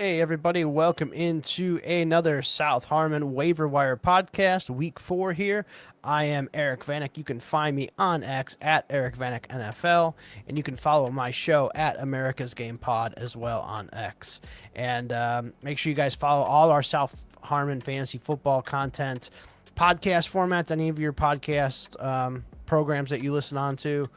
Hey everybody, welcome into another South Harmon Waiver Wire podcast, week 4 here. I am Eric Vanek. You can find me on X at Eric Vanek NFL, and you can follow my show at America's Game Pod as well on X. And make sure you guys follow all our South Harmon fantasy football content, podcast formats, any of your podcast programs that you listen on to.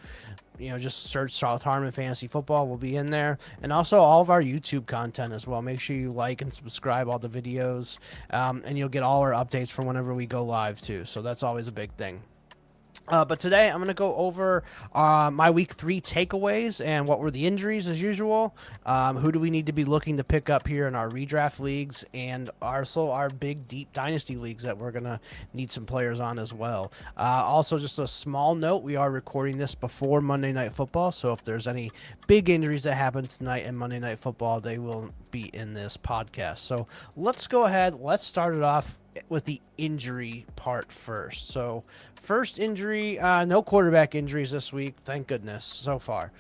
Just search South Harmon Fantasy Football. We'll be in there. And also all of our YouTube content as well. Make sure you like and subscribe all the videos. And you'll get all our updates from whenever we go live, too. So that's always a big thing. But today I'm going to go over my week 3 takeaways and what were the injuries as usual. Who do we need to be looking to pick up here in our redraft leagues and also our big deep dynasty leagues that we're going to need some players on as well. Also, just a small note, we are recording this before Monday Night Football. So if there's any big injuries that happen tonight in Monday Night Football, they will be in this podcast. So let's go ahead. Let's start it off with the injury part first. So first injury, no quarterback injuries this week, thank goodness so far.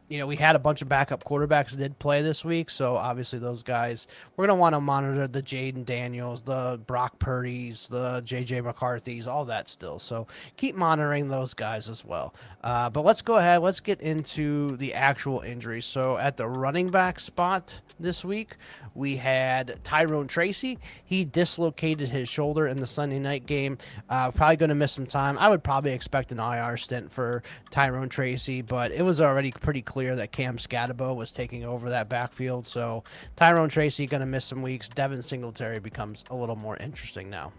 We had a bunch of backup quarterbacks that did play this week, so obviously those guys, we're going to want to monitor the Jaden Daniels, the Brock Purdy's, the J.J. McCarthy's, all that still. So keep monitoring those guys as well. But let's go ahead. Let's get into the actual injuries. So at the running back spot this week, we had Tyrone Tracy. He dislocated his shoulder in the Sunday night game. Probably going to miss some time. I would probably expect an IR stint for Tyrone Tracy, but it was already pretty clear that Cam Scatabo was taking over that backfield. So Tyrone Tracy going to miss some weeks. Devin Singletary becomes a little more interesting now.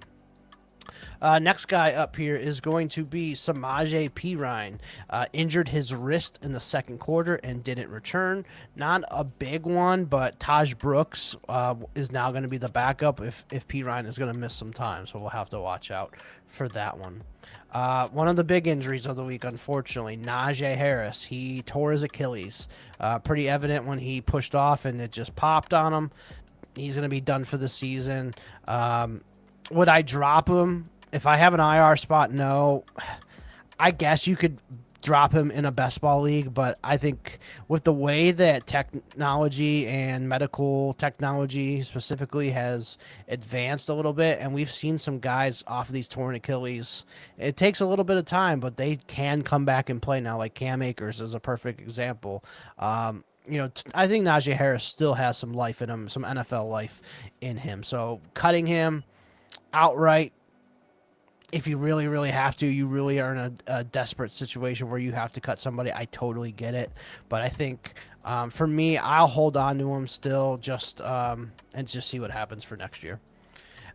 Next guy up here is going to be Samaje Perine. Injured his wrist in the second quarter and didn't return. Not a big one, but Taj Brooks is now going to be the backup if Perine is going to miss some time. So we'll have to watch out for that one. One of the big injuries of the week, unfortunately, Najee Harris. He tore his Achilles. Pretty evident when he pushed off and it just popped on him. He's going to be done for the season. Would I drop him? If I have an IR spot, no. I guess you could drop him in a best ball league, but I think with the way that technology and medical technology specifically has advanced a little bit, and we've seen some guys off of these torn Achilles, it takes a little bit of time, but they can come back and play now, like Cam Akers is a perfect example. I think Najee Harris still has some life in him, some NFL life in him. So cutting him outright, if you really, really have to, you really are in a desperate situation where you have to cut somebody. I totally get it. But I think for me, I'll hold on to him still and just see what happens for next year.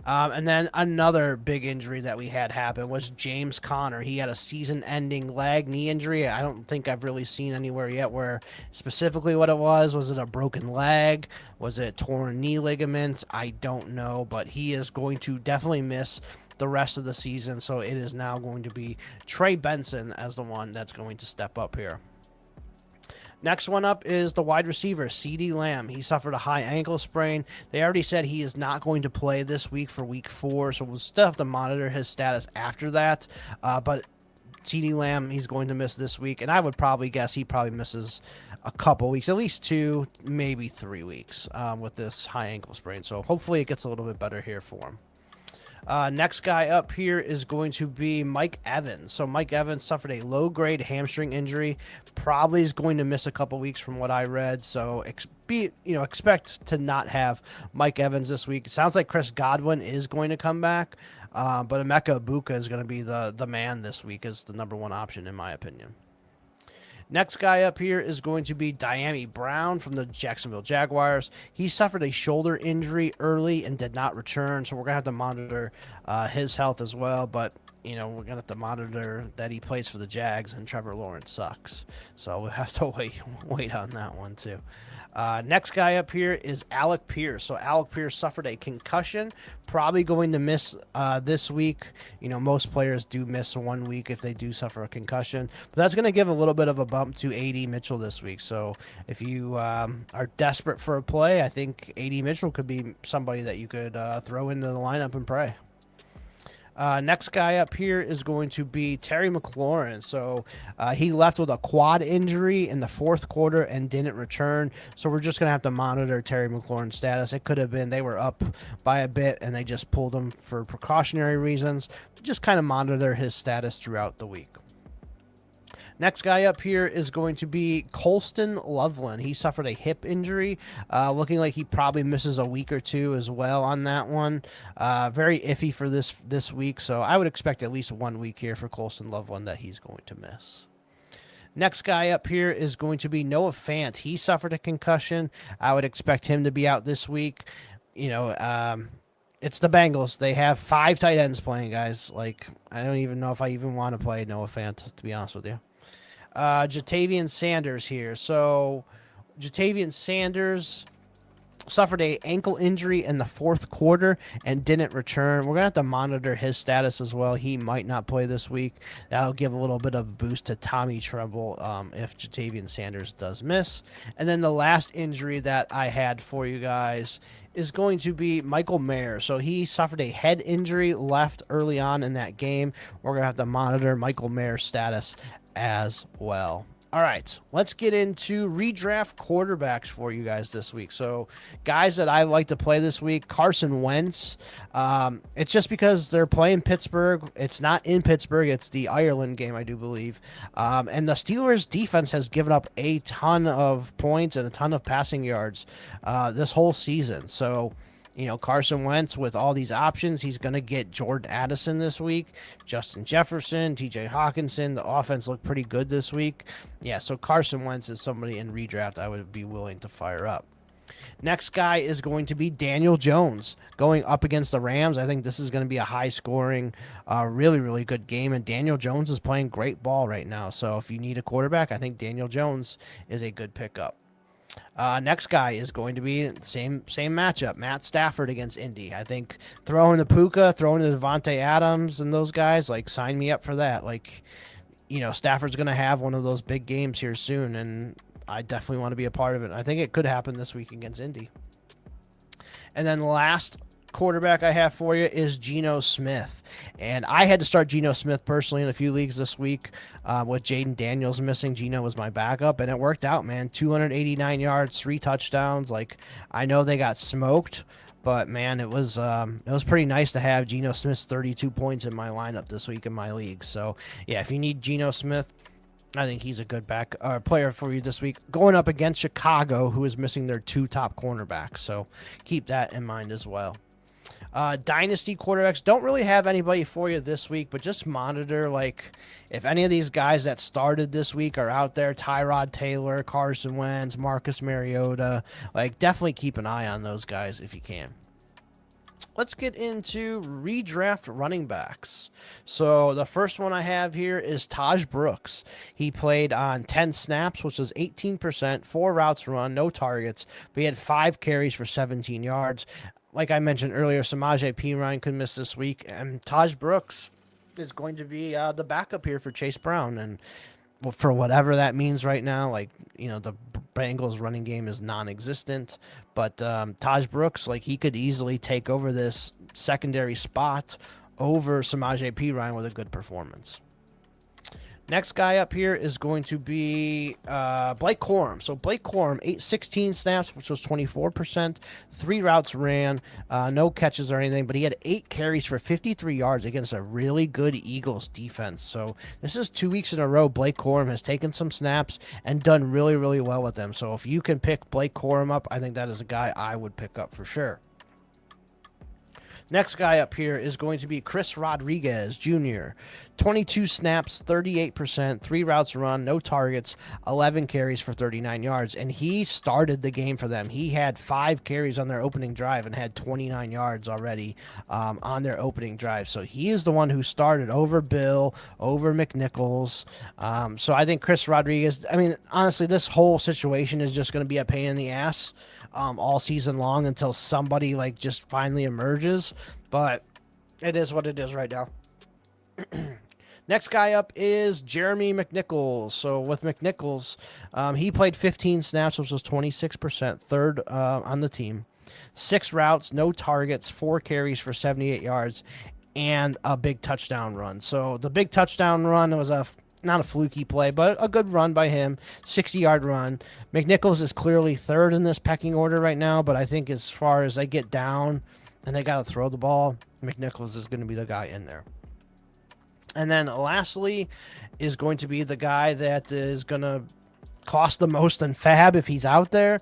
And then another big injury that we had happen was James Conner. He had a season-ending leg knee injury. I don't think I've really seen anywhere yet where specifically what it was. Was it a broken leg? Was it torn knee ligaments? I don't know, but he is going to definitely miss the rest of the season. So it is now going to be Trey Benson as the one that's going to step up here. Next one up is the wide receiver, CeeDee Lamb. He suffered a high ankle sprain. They already said he is not going to play this week for week 4, so we'll still have to monitor his status after that. But CeeDee Lamb, he's going to miss this week, and I would probably guess he probably misses a couple weeks, at least 2, maybe 3 weeks with this high ankle sprain. So hopefully it gets a little bit better here for him. Next guy up here is going to be Mike Evans. So Mike Evans suffered a low-grade hamstring injury. Probably is going to miss a couple weeks from what I read. So expect to not have Mike Evans this week. It sounds like Chris Godwin is going to come back, but Emeka Egbuka is going to be the man this week as the number 1 option in my opinion. Next guy up here is going to be Dyami Brown from the Jacksonville Jaguars. He suffered a shoulder injury early and did not return, so we're going to have to monitor his health as well. But, we're going to have to monitor that he plays for the Jags, and Trevor Lawrence sucks. So we'll have to wait on that one, too. Next guy up here is Alec Pierce. So Alec Pierce suffered a concussion, probably going to miss this week. Most players do miss 1 week if they do suffer a concussion, but that's going to give a little bit of a bump to A.D. Mitchell this week. So if you are desperate for a play, I think A.D. Mitchell could be somebody that you could throw into the lineup and pray. Next guy up here is going to be Terry McLaurin. So he left with a quad injury in the fourth quarter and didn't return. So we're just going to have to monitor Terry McLaurin's status. It could have been they were up by a bit and they just pulled him for precautionary reasons. Just kind of monitor his status throughout the week. Next guy up here is going to be Colston Loveland. He suffered a hip injury, looking like he probably misses a week or two as well on that one. Very iffy for this week, so I would expect at least 1 week here for Colston Loveland that he's going to miss. Next guy up here is going to be Noah Fant. He suffered a concussion. I would expect him to be out this week. You know, it's the Bengals. They have 5 tight ends playing, guys. Like, I don't even know if I even want to play Noah Fant, to be honest with you. Jatavian Sanders here. So Jatavian Sanders suffered a ankle injury in the fourth quarter and didn't return. We're going to have to monitor his status as well. He might not play this week. That'll give a little bit of a boost to Tommy Tremble if Jatavian Sanders does miss. And then the last injury that I had for you guys is going to be Michael Mayer. So he suffered a head injury left early on in that game. We're going to have to monitor Michael Mayer's status as well. All right, let's get into redraft quarterbacks for you guys this week. So guys that I like to play this week, Carson Wentz. It's just because they're playing Pittsburgh. It's not in Pittsburgh. It's the Ireland game, I do believe. And the Steelers defense has given up a ton of points and a ton of passing yards this whole season. So, you know, Carson Wentz with all these options, he's going to get Jordan Addison this week, Justin Jefferson, TJ Hawkinson. The offense looked pretty good this week. Yeah, so Carson Wentz is somebody in redraft I would be willing to fire up. Next guy is going to be Daniel Jones going up against the Rams. I think this is going to be a high-scoring, really, really good game, and Daniel Jones is playing great ball right now. So if you need a quarterback, I think Daniel Jones is a good pickup. Next guy is going to be same matchup, Matt Stafford against Indy. I think throwing the Puka, throwing the Devontae Adams and those guys, like, sign me up for that. Like, you know, Stafford's going to have one of those big games here soon, and I definitely want to be a part of it. I think it could happen this week against Indy. And then last quarterback I have for you is Geno Smith. And I had to start Geno Smith personally in a few leagues this week with Jaden Daniels missing. Geno was my backup, and it worked out, man. 289 yards, 3 touchdowns. Like, I know they got smoked, but man, it was pretty nice to have Geno Smith's 32 points in my lineup this week in my league. So yeah, if you need Geno Smith, I think he's a good player for you this week, going up against Chicago, who is missing their 2 top cornerbacks. So keep that in mind as well. Dynasty quarterbacks, don't really have anybody for you this week, but just monitor, like, if any of these guys that started this week are out there, Tyrod Taylor, Carson Wentz, Marcus Mariota, like, definitely keep an eye on those guys if you can. Let's get into redraft running backs. So the first one I have here is Taj Brooks. He played on 10 snaps, which was 18%, 4 routes run, no targets, but he had 5 carries for 17 yards. Like I mentioned earlier, Samaje Perine could miss this week, and Taj Brooks is going to be the backup here for Chase Brown. And for whatever that means right now, like, you know, the Bengals running game is non-existent, but Taj Brooks, like, he could easily take over this secondary spot over Samaje Perine with a good performance. Next guy up here is going to be Blake Corum. So Blake Corum, 16 snaps, which was 24%, 3 routes ran, no catches or anything, but he had 8 carries for 53 yards against a really good Eagles defense. So this is 2 weeks in a row Blake Corum has taken some snaps and done really, really well with them. So if you can pick Blake Corum up, I think that is a guy I would pick up for sure. Next guy up here is going to be Chris Rodriguez Jr. 22 snaps, 38%, 3 routes run, no targets, 11 carries for 39 yards. And he started the game for them. He had 5 carries on their opening drive and had 29 yards already on their opening drive. So he is the one who started over Bill, over McNichols. So I think Chris Rodriguez, I mean, honestly, this whole situation is just going to be a pain in the ass all season long until somebody, like, just finally emerges. But it is what it is right now. Next guy up is Jeremy McNichols. So with McNichols, he played 15 snaps, which was 26%, third on the team. 6 routes, no targets, 4 carries for 78 yards. and a big touchdown run. So the big touchdown run was not a fluky play, but a good run by him, 60-yard run. McNichols is clearly third in this pecking order right now, but I think as far as they get down and they got to throw the ball, McNichols is going to be the guy in there. And then lastly is going to be the guy that is going to cost the most in fab if he's out there.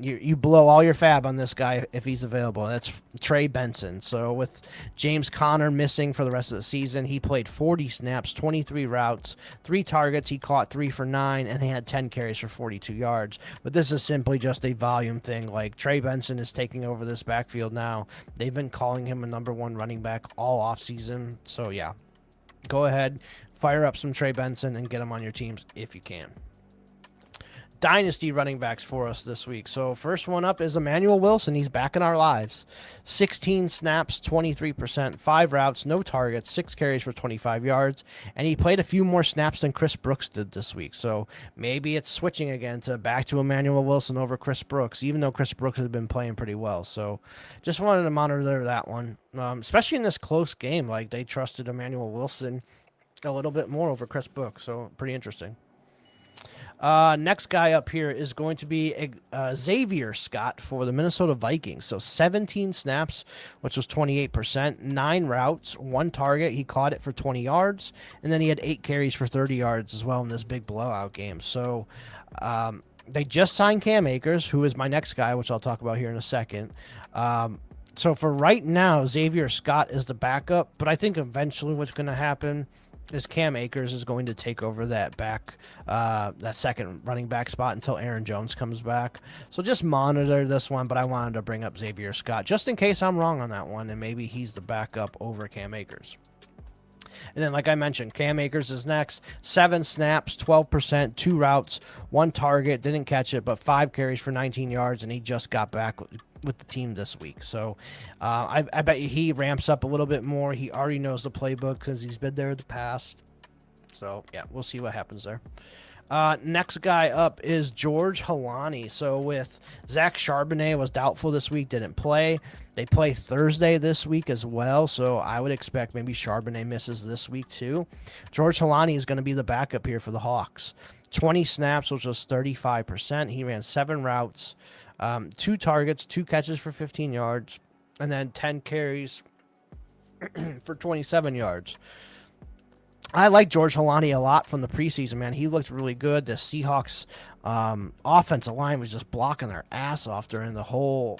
You blow all your fab on this guy if he's available. That's Trey Benson. So with James Conner missing for the rest of the season, he played 40 snaps, 23 routes, 3 targets. He caught 3 for 9, and he had 10 carries for 42 yards. But this is simply just a volume thing. Like, Trey Benson is taking over this backfield now. They've been calling him a #1 running back all offseason. So yeah, go ahead, fire up some Trey Benson and get him on your teams if you can. Dynasty running backs for us this week. So first one up is Emmanuel Wilson. He's back in our lives. 16 snaps, 23%, 5 routes, no targets, 6 carries for 25 yards, and he played a few more snaps than Chris Brooks did this week. So maybe it's switching again to back to Emmanuel Wilson over Chris Brooks, even though Chris Brooks has been playing pretty well. So just wanted to monitor that one, especially in this close game. Like, they trusted Emmanuel Wilson a little bit more over Chris Brooks, so pretty interesting. Next guy up here is going to be Xavier Scott for the Minnesota Vikings. So 17 snaps, which was 28%, 9 routes, 1 target. He caught it for 20 yards, and then he had 8 carries for 30 yards as well in this big blowout game. So they just signed Cam Akers, who is my next guy, which I'll talk about here in a second. So for right now, Xavier Scott is the backup, but I think eventually what's going to happen is Cam Akers is going to take over that second running back spot until Aaron Jones comes back. So just monitor this one, but I wanted to bring up Xavier Scott just in case I'm wrong on that one, and maybe he's the backup over Cam Akers. And then, like I mentioned, Cam Akers is next. 7 snaps, 12%, 2 routes, 1 target, didn't catch it, but 5 carries for 19 yards, and he just got back with the team this week. So I bet you he ramps up a little bit more. He already knows the playbook because he's been there in the past. So, yeah, we'll see what happens there. Next guy up is George Halani. So with Zach Charbonnet was doubtful this week, didn't play. They play Thursday this week as well, so I would expect maybe Charbonnet misses this week too. George Halani is going to be the backup here for the Hawks. 20 snaps, which was 35%. He ran 7 routes, 2 targets, 2 catches for 15 yards, and then 10 carries for 27 yards. I like George Halani a lot from the preseason, man. He looked really good. The Seahawks offensive line was just blocking their ass off during the whole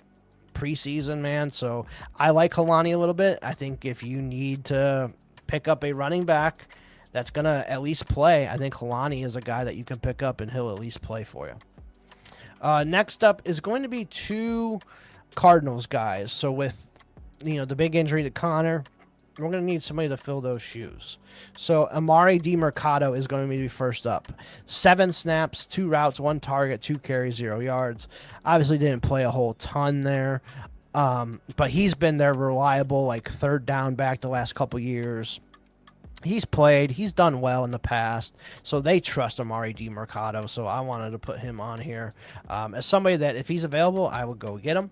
preseason, man. So I like Halani a little bit. I think if you need to pick up a running back that's going to at least play, I think Halani is a guy that you can pick up and he'll at least play for you. Next up is going to be 2 Cardinals guys. So with, the big injury to Connor, we're going to need somebody to fill those shoes. So Amari DiMercado is going to be first up. 7 snaps, 2 routes, 1 target, 2 carries, 0 yards. Obviously didn't play a whole ton there, but he's been their reliable, like, third down back the last couple years. He's played. He's done well in the past, so they trust Amari DiMercado, so I wanted to put him on here as somebody that if he's available, I would go get him.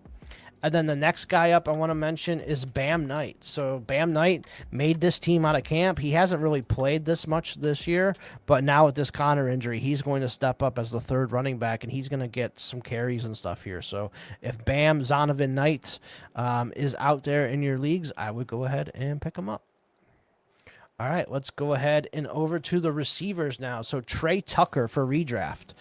And then the next guy up I want to mention is Bam Knight. So Bam Knight made this team out of camp. He hasn't really played this much this year, but now with this Connor injury, he's going to step up as the third running back, and he's going to get some carries and stuff here. So if Bam Zonovan Knight is out there in your leagues, I would go ahead and pick him up. All right, let's go ahead and over to the receivers now. So Trey Tucker for redraft.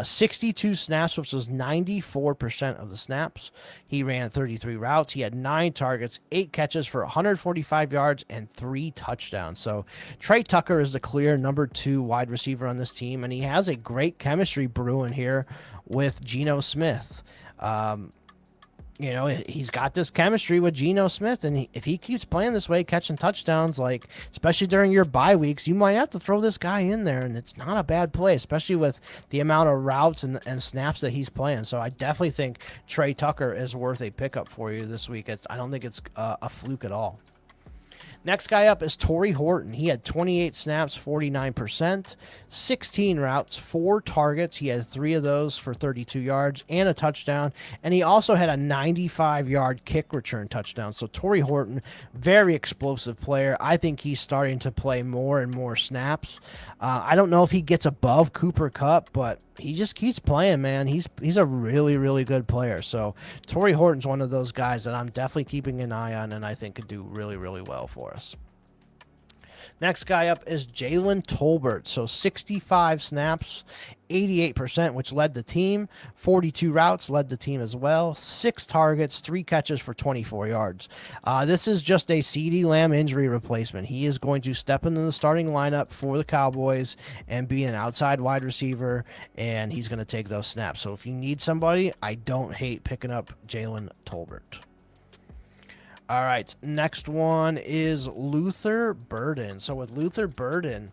62 snaps, which was 94% of the snaps. He ran 33 routes. He had 9 targets, 8 catches for 145 yards, and 3 touchdowns. So Trey Tucker is the clear number 2 wide receiver on this team, and he has a great chemistry brewing here with Geno Smith. He's got this chemistry with Geno Smith, and if he keeps playing this way, catching touchdowns, like especially during your bye weeks, you might have to throw this guy in there, and it's not a bad play, especially with the amount of routes and snaps that he's playing. So I definitely think Trey Tucker is worth a pickup for you this week. I don't think it's a fluke at all. Next guy up is Torrey Horton. He had 28 snaps, 49%, 16 routes, 4 targets. He had 3 of those for 32 yards and a touchdown. And he also had a 95-yard kick return touchdown. So Torrey Horton, very explosive player. I think he's starting to play more and more snaps. I don't know if he gets above Cooper Kupp, but he just keeps playing, man. He's a really, really good player. So Torrey Horton's one of those guys that I'm definitely keeping an eye on and I think could do really, really well for us. Next guy up is Jalen Tolbert. So 65 snaps, 88%, which led the team. 42 routes led the team as well. 6 targets, 3 catches for 24 yards. This is just a CeeDee Lamb injury replacement. He is going to step into the starting lineup for the Cowboys and be an outside wide receiver, and he's going to take those snaps. So if you need somebody, I don't hate picking up Jalen Tolbert. All right, next one is Luther Burden. So with Luther Burden,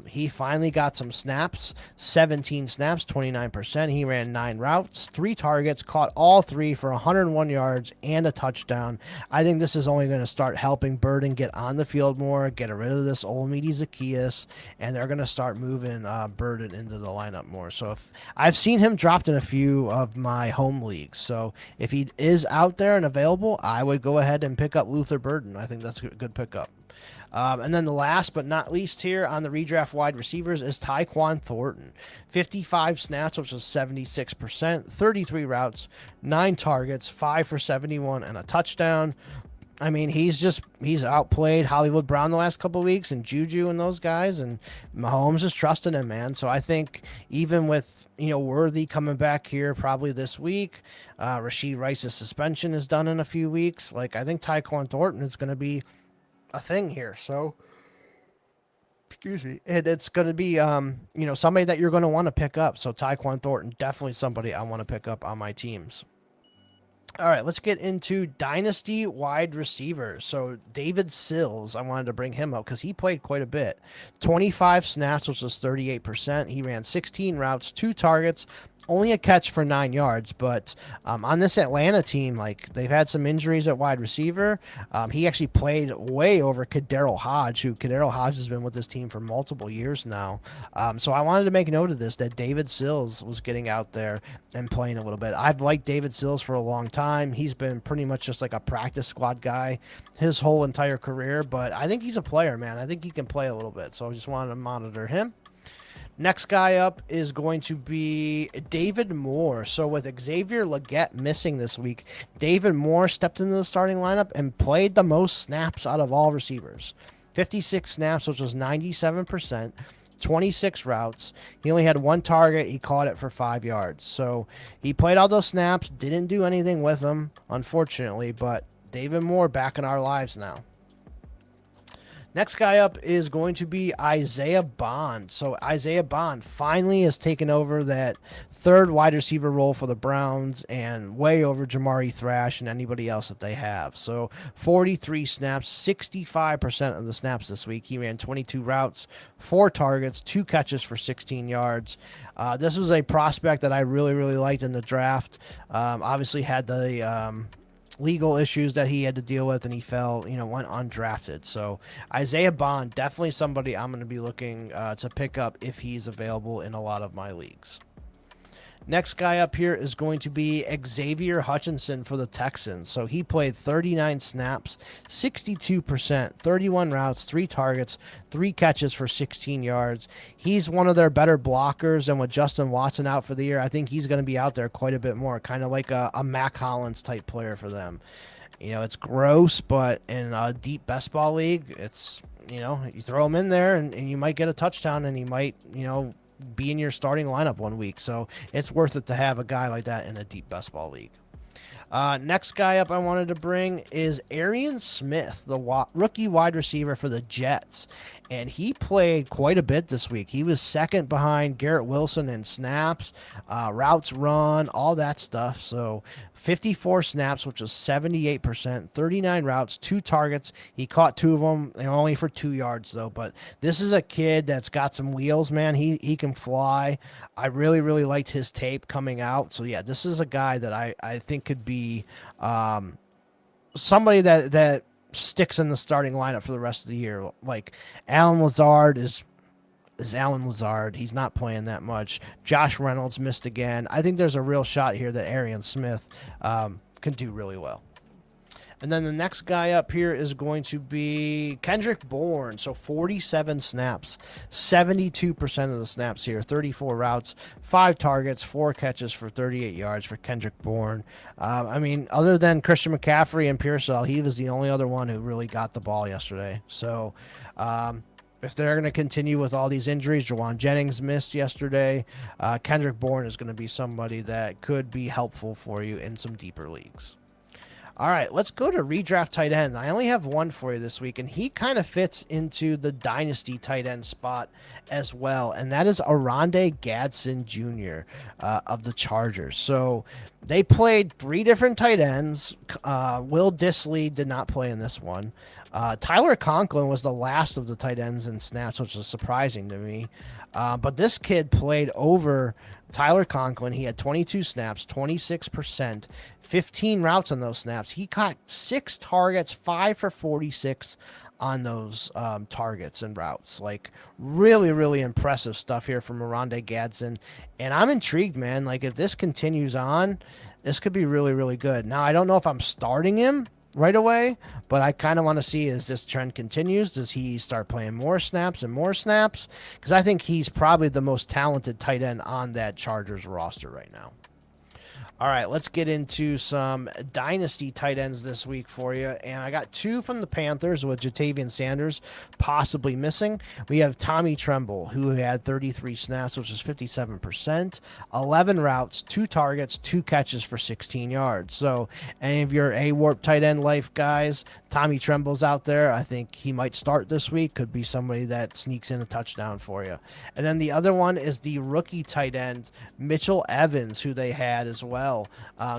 he finally got some snaps, 17 snaps, 29%. He ran 9 routes, 3 targets, caught all 3 for 101 yards and a touchdown. I think this is only going to start helping Burden get on the field more, get rid of this old meaty Zacchaeus, and they're going to start moving Burden into the lineup more. So if I've seen him dropped in a few of my home leagues. So if he is out there and available, I would go ahead and pick up Luther Burden. I think that's a good pickup. And then the last but not least here on the redraft wide receivers is Tyquan Thornton. 55 snaps, which is 76%, 33 routes, 9 targets, 5 for 71, and a touchdown. I mean, he's outplayed Hollywood Brown the last couple of weeks and Juju and those guys, and Mahomes is trusting him, man. So I think even with, Worthy coming back here probably this week, Rashee Rice's suspension is done in a few weeks. Like, I think Tyquan Thornton is going to be a thing here. So, excuse me. It's going to be, somebody that you're going to want to pick up. So Tyquan Thornton, definitely somebody I want to pick up on my teams. All right, let's get into Dynasty wide receivers. So David Sills, I wanted to bring him up because he played quite a bit. 25 snaps, which was 38%. He ran 16 routes, 2 targets, only a catch for 9 yards. But on this Atlanta team, they've had some injuries at wide receiver. He actually played way over Kadarius Hodge, who Kadarius Hodge has been with this team for multiple years now. So I wanted to make note of this, that David Sills was getting out there and playing a little bit. I've liked David Sills for a long time. He's been pretty much just like a practice squad guy his whole entire career, but I think he's a player, man. I think he can play a little bit, so I just wanted to monitor him. Next guy up is going to be David Moore. So with Xavier Legette missing this week, David Moore stepped into the starting lineup and played the most snaps out of all receivers. 56 snaps, which was 97%. 26 routes. He only had 1 target. He caught it for 5 yards. So he played all those snaps, didn't do anything with them, unfortunately, but David Moore back in our lives now. Next guy up is going to be Isaiah Bond. So Isaiah Bond finally has taken over that 3rd wide receiver role for the Browns and way over Jamari Thrash and anybody else that they have. So 43 snaps, 65% of the snaps this week. He ran 22 routes, 4 targets, 2 catches for 16 yards. This was a prospect that I really, really liked in the draft. Obviously had the legal issues that he had to deal with, and he fell, went undrafted. So Isaiah Bond, definitely somebody I'm going to be looking to pick up if he's available in a lot of my leagues. Next guy up here is going to be Xavier Hutchinson for the Texans. So he played 39 snaps, 62%, 31 routes, 3 targets, 3 catches for 16 yards. He's one of their better blockers, and with Justin Watson out for the year, I think he's going to be out there quite a bit more, kind of like a Mac Hollins type player for them. It's gross, but in a deep best ball league, it's, you throw him in there and you might get a touchdown, and he might, be in your starting lineup one week. So it's worth it to have a guy like that in a deep best ball league. Next guy up I wanted to bring is Arian Smith, the rookie wide receiver for the Jets. And he played quite a bit this week. He was second behind Garrett Wilson in snaps, routes run, all that stuff. So 54 snaps, which was 78%, 39 routes, 2 targets. He caught 2 of them, only for 2 yards, though. But this is a kid that's got some wheels, man. He can fly. I really, really liked his tape coming out. So, yeah, this is a guy that I think could be somebody that sticks in the starting lineup for the rest of the year. Like Alan Lazard is Alan Lazard. He's not playing that much. Josh Reynolds missed again. I think there's a real shot here that Arian Smith can do really well. And then the next guy up here is going to be Kendrick Bourne. So 47 snaps, 72% of the snaps here, 34 routes, 5 targets, 4 catches for 38 yards for Kendrick Bourne. I mean, other than Christian McCaffrey and Pearsall, he was the only other one who really got the ball yesterday. So if they're going to continue with all these injuries, Jawan Jennings missed yesterday. Kendrick Bourne is going to be somebody that could be helpful for you in some deeper leagues. All right, let's go to redraft tight end. I only have one for you this week, and he kind of fits into the dynasty tight end spot as well, and that is Oronde Gadsden Jr. Of the Chargers. So they played 3 different tight ends. Will Dissly did not play in this one. Tyler Conklin was the last of the tight ends in snaps, which is surprising to me. But this kid played over Tyler Conklin. He had 22 snaps, 26%, 15 routes on those snaps. He caught 6 targets, 5 for 46 on those targets and routes. Like, really, really impressive stuff here from Oronde Gadsden. And I'm intrigued, man. Like, if this continues on, this could be really, really good. Now, I don't know if I'm starting him right away, but I kind of want to see, as this trend continues, does he start playing more snaps and more snaps? Because I think he's probably the most talented tight end on that Chargers roster right now. All right, let's get into some dynasty tight ends this week for you. And I got 2 from the Panthers with Jatavian Sanders possibly missing. We have Tommy Tremble, who had 33 snaps, which is 57%, 11 routes, 2 targets, 2 catches for 16 yards. So any of your A-Warp tight end life guys, Tommy Tremble's out there. I think he might start this week. Could be somebody that sneaks in a touchdown for you. And then the other one is the rookie tight end, Mitchell Evans, who they had as well.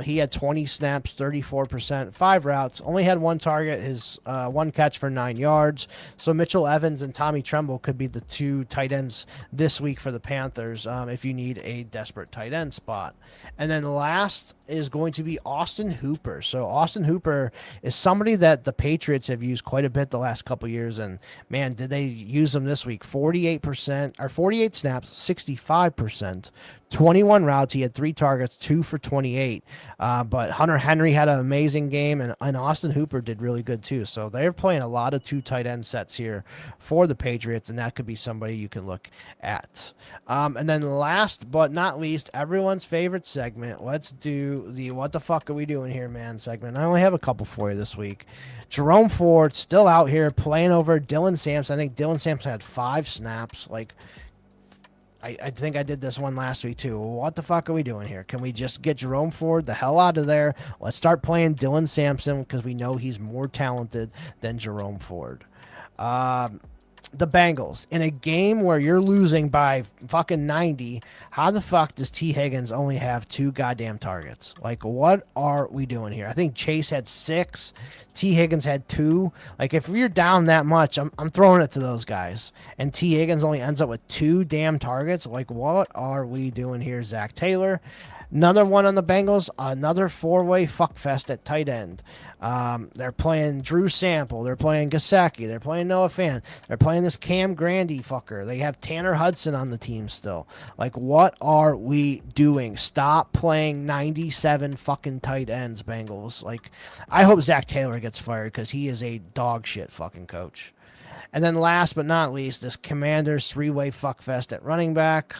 He had 20 snaps, 34%, 5 routes, only had 1 target, his 1 catch for 9 yards. So Mitchell Evans and Tommy Tremble could be the 2 tight ends this week for the Panthers if you need a desperate tight end spot. And then last is going to be Austin Hooper. So Austin Hooper is somebody that the Patriots have used quite a bit the last couple years, and man, did they use him this week. 48% or 48 snaps, 65%, 21 routes. He had 3 targets, 2 for 28. But Hunter Henry had an amazing game, and Austin Hooper did really good too. So they're playing a lot of 2 tight end sets here for the Patriots, and that could be somebody you can look at. And then last but not least, everyone's favorite segment. Let's do the "What the fuck are we doing here, man" segment. I only have a couple for you this week. Jerome Ford still out here playing over Dylan Sampson. I think Dylan Sampson had 5 snaps. Like, I think I did this one last week too. What the fuck are we doing here? Can we just get Jerome Ford the hell out of there? Let's start playing Dylan Sampson because we know he's more talented than Jerome Ford. The Bengals, in a game where you're losing by fucking 90, how the fuck does T. Higgins only have 2 goddamn targets? Like, what are we doing here? I think Chase had 6. T. Higgins had 2. Like, if you're down that much, I'm throwing it to those guys. And T. Higgins only ends up with 2 damn targets. Like, what are we doing here, Zach Taylor? Another one on the Bengals, another 4-way fuckfest at tight end. They're playing Drew Sample. They're playing Gesicki. They're playing Noah Fant. They're playing this Cam Grandy fucker. They have Tanner Hudson on the team still. Like, what are we doing? Stop playing 97 fucking tight ends, Bengals. Like, I hope Zach Taylor gets fired because he is a dog shit fucking coach. And then last but not least, this Commanders 3-way fuckfest at running back.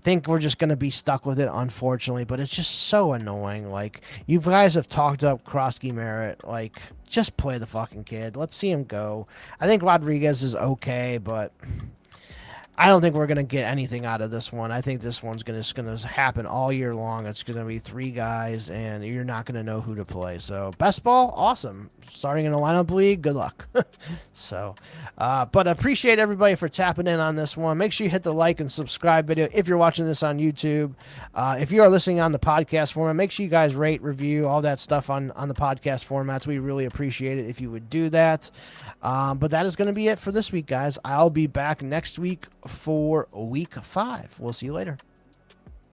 Think we're just going to be stuck with it, unfortunately, but it's just so annoying. Like, you guys have talked up Krosky Merritt. Like, just play the fucking kid. Let's see him go. I think Rodriguez is okay, but I don't think we're going to get anything out of this one. I think this one's just going to happen all year long. It's going to be 3 guys, and you're not going to know who to play. So, best ball, awesome. Starting in a lineup league, good luck. But I appreciate everybody for tapping in on this one. Make sure you hit the like and subscribe video if you're watching this on YouTube. If you are listening on the podcast format, make sure you guys rate, review, all that stuff on the podcast formats. We really appreciate it if you would do that. But that is going to be it for this week, guys. I'll be back next week for week 5. We'll see you later.